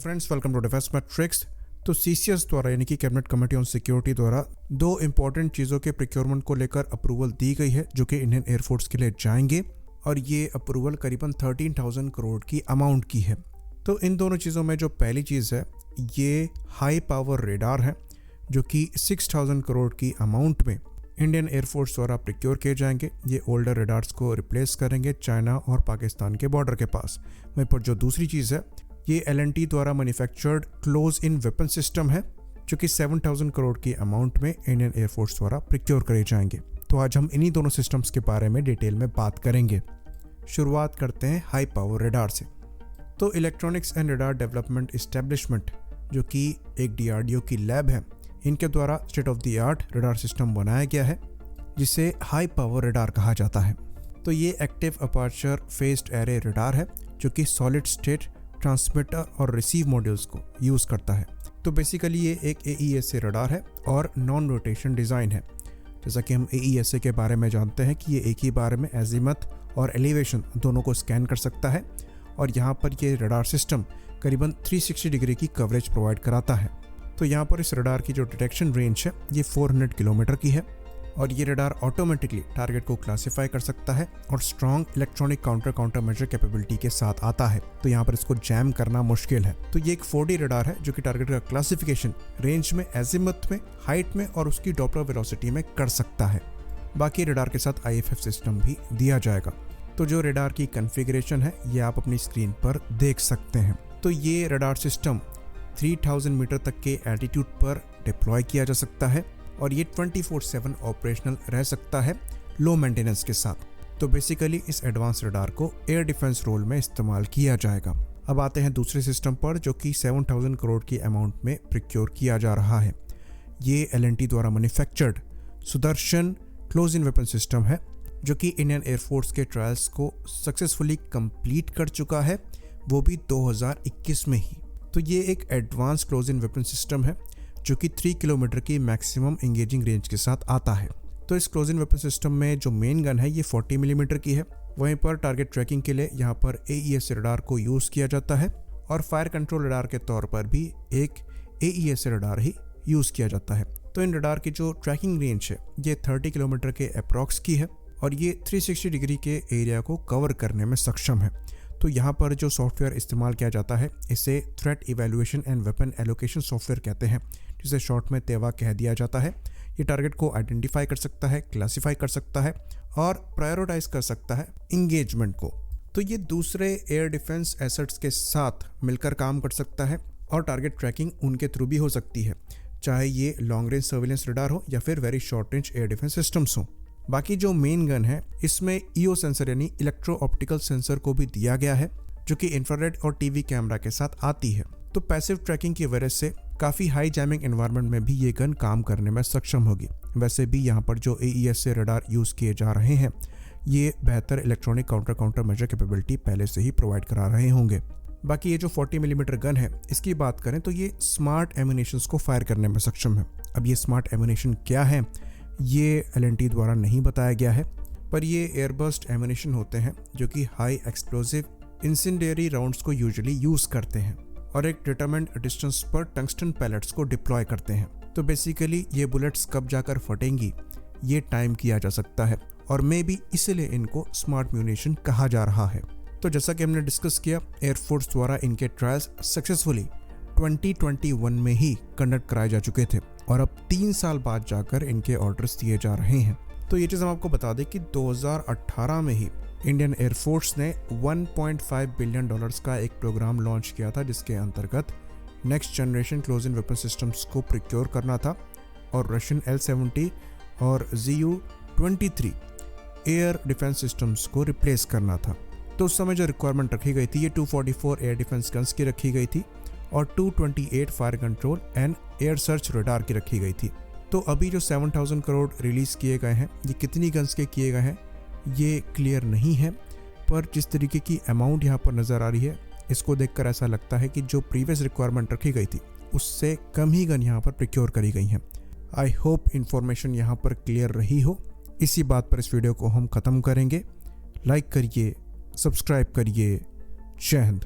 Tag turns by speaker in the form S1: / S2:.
S1: Friends, welcome to defence matrix. तो CCS द्वारा यानी कि कैबिनेट कमेटी ऑन सिक्योरिटी द्वारा दो इंपॉर्टेंट चीज़ों के प्रोक्योरमेंट को लेकर अप्रूवल दी गई है जो कि इंडियन एयरफोर्स के लिए जाएंगे, और ये अप्रूवल करीबन 13,000 करोड़ की अमाउंट की है। तो इन दोनों चीज़ों में जो पहली चीज़ है ये हाई पावर रेडार है जो कि 6,000 करोड़ की अमाउंट में इंडियन एयरफोर्स द्वारा प्रोक्योर किए जाएंगे। ये ओल्डर रेडार्स को रिप्लेस करेंगे चाइना और पाकिस्तान के बॉर्डर के पास। वहीं पर जो दूसरी चीज़ है ये L&T द्वारा manufactured close in weapon system है जो कि 7,000 करोड़ की अमाउंट में इंडियन एयरफोर्स द्वारा प्रोक्योर करे जाएंगे। तो आज हम इन्हीं दोनों सिस्टम्स के बारे में डिटेल में बात करेंगे। शुरुआत करते हैं हाई पावर रेडार से। तो electronics and radar development establishment जो कि एक DRDO की लैब है, इनके द्वारा state of the art radar system बनाया गया है जिसे हाई पावर रेडार कहा जाता है। तो ये active aperture faced array radar है जो कि सॉलिड स्टेट ट्रांसमीटर और रिसीव मॉड्यूल्स को यूज़ करता है। तो बेसिकली ये एक AESA रेडार है और नॉन रोटेशन डिज़ाइन है। जैसा कि हम AESA के बारे में जानते हैं कि ये एक ही बारे में एजीमथ और एलिवेशन दोनों को स्कैन कर सकता है, और यहाँ पर ये रेडार सिस्टम करीबन 360 डिग्री की कवरेज प्रोवाइड कराता है। तो यहाँ पर इस रेडार की जो डिटेक्शन रेंज है ये 400 किलोमीटर की है, और ये रेडार ऑटोमेटिकली टारगेट को क्लासिफाई कर सकता है और strong electronic counter measure capability के साथ आता है। तो यहाँ पर इसको जैम करना मुश्किल है। तो ये एक 4D रेडार है जो कि टारगेट का क्लासिफिकेशन रेंज में, एजीमथ में, हाइट में और उसकी डॉपलर वेलोसिटी में कर सकता है। बाकी रेडार के साथ IFF सिस्टम भी दिया जाएगा। तो जो रेडार की कॉन्फ़िगरेशन है ये आप अपनी स्क्रीन पर देख सकते हैं। तो ये रेडार सिस्टम 3000 मीटर तक के एल्टीट्यूड पर डिप्लॉय किया जा सकता है, और ये 24/7 ऑपरेशनल रह सकता है लो मेंटेनेंस के साथ। तो बेसिकली इस एडवांस रेडार को एयर डिफेंस रोल में इस्तेमाल किया जाएगा। अब आते हैं दूसरे सिस्टम पर जो कि 7,000 करोड़ की अमाउंट में प्रोक्योर किया जा रहा है। ये L&T द्वारा manufactured Sudarshan close in weapon system है जो कि इंडियन एयरफोर्स के ट्रायल्स को सक्सेसफुली कंप्लीट कर चुका है, वो भी 2021 में ही। तो ये एक advance close in weapon system है जो कि 3 किलोमीटर की मैक्सिमम एंगेजिंग रेंज के साथ आता है। तो इस क्लोज इन वेपन सिस्टम में जो मेन गन है ये 40 मिलीमीटर की है। वहीं पर टारगेट ट्रैकिंग के लिए यहाँ पर AESA रेडार को यूज़ किया जाता है, और फायर कंट्रोल रेडार के तौर पर भी एक AESA रेडार ही यूज़ किया जाता है। तो इन रेडार की जो ट्रैकिंग रेंज है ये 30 किलोमीटर के अप्रॉक्स की है, और ये 360 डिग्री के एरिया को कवर करने में सक्षम है। तो यहाँ पर जो सॉफ्टवेयर इस्तेमाल किया जाता है इसे threat evaluation and weapon allocation software कहते हैं, जिसे शॉर्ट में तेवा कह दिया जाता है। ये टारगेट को आइडेंटिफाई कर सकता है, क्लासिफाई कर सकता है और प्रायोरिटाइज कर सकता है इंगेजमेंट को। तो ये दूसरे एयर डिफेंस एसेट्स के साथ मिलकर काम कर सकता है, और टारगेट ट्रैकिंग उनके थ्रू भी हो सकती है, चाहे ये लॉन्ग रेंज सर्विलेंस रेडार हो या फिर very short range air defence systems हो। बाकी जो मेन गन है इसमें EO सेंसर यानी इलेक्ट्रो ऑप्टिकल सेंसर को भी दिया गया है जो कि इंफ्रारेड और TV कैमरा के साथ आती है। तो पैसिव ट्रैकिंग की वजह से काफ़ी हाई जैमिंग एनवायरनमेंट में भी ये गन काम करने में सक्षम होगी। वैसे भी यहाँ पर जो AESA रेडार यूज़ किए जा रहे हैं ये बेहतर इलेक्ट्रॉनिक काउंटर मेजर कैपेबिलिटी पहले से ही प्रोवाइड करा रहे होंगे। बाकी ये जो 40 मिलीमीटर गन है इसकी बात करें तो ये स्मार्ट एम्यूनेशंस को फायर करने में सक्षम है। अब ये स्मार्ट एम्यूनेशन क्या है ये L&T द्वारा नहीं बताया गया है, पर ये एयरबर्स्ट एम्यूनेशन होते हैं जो कि हाई एक्सप्लोसिव इंसिनडेरी राउंड्स को यूजुअली यूज़ करते हैं और एक डिटरमिन्ड डिस्टेंस पर टंगस्टन पैलेट्स को डिप्लॉय करते हैं। तो बेसिकली ये बुलेट्स कब जाकर फटेंगी ये टाइम किया जा सकता है, और मे बी इसीलिए इनको स्मार्ट म्यूनिशन कहा जा रहा है। तो जैसा कि हमने डिस्कस किया, एयरफोर्स द्वारा इनके ट्रायल्स सक्सेसफुली 2021 में ही कंडक्ट कराए जा चुके थे, और अब 3 साल बाद जाकर इनके ऑर्डर्स दिए जा रहे हैं। तो ये चीज़ हम आपको बता दें कि 2018 में ही इंडियन एयरफोर्स ने $1.5 बिलियन का एक प्रोग्राम लॉन्च किया था जिसके अंतर्गत next generation close in weapon systems को प्रोक्योर करना था, और रशियन L-70 और ZU-23 एयर डिफेंस सिस्टम्स को रिप्लेस करना था। तो उस समय जो रिक्वायरमेंट रखी गई थी ये 244 एयर डिफेंस गन्स की रखी गई थी, और 228 fire control and air search radar की रखी गई थी। तो अभी जो 7,000 करोड़ रिलीज़ किए गए हैं ये कितनी गन्स के किए गए हैं ये क्लियर नहीं है, पर जिस तरीके की अमाउंट यहाँ पर नज़र आ रही है इसको देखकर ऐसा लगता है कि जो प्रीवियस रिक्वायरमेंट रखी गई थी उससे कम ही गन यहाँ पर प्रोक्योर करी गई हैं। आई होप इन्फॉर्मेशन यहाँ पर क्लियर रही हो। इसी बात पर इस वीडियो को हम ख़त्म करेंगे। लाइक करिए, सब्सक्राइब करिए। जय हिंद।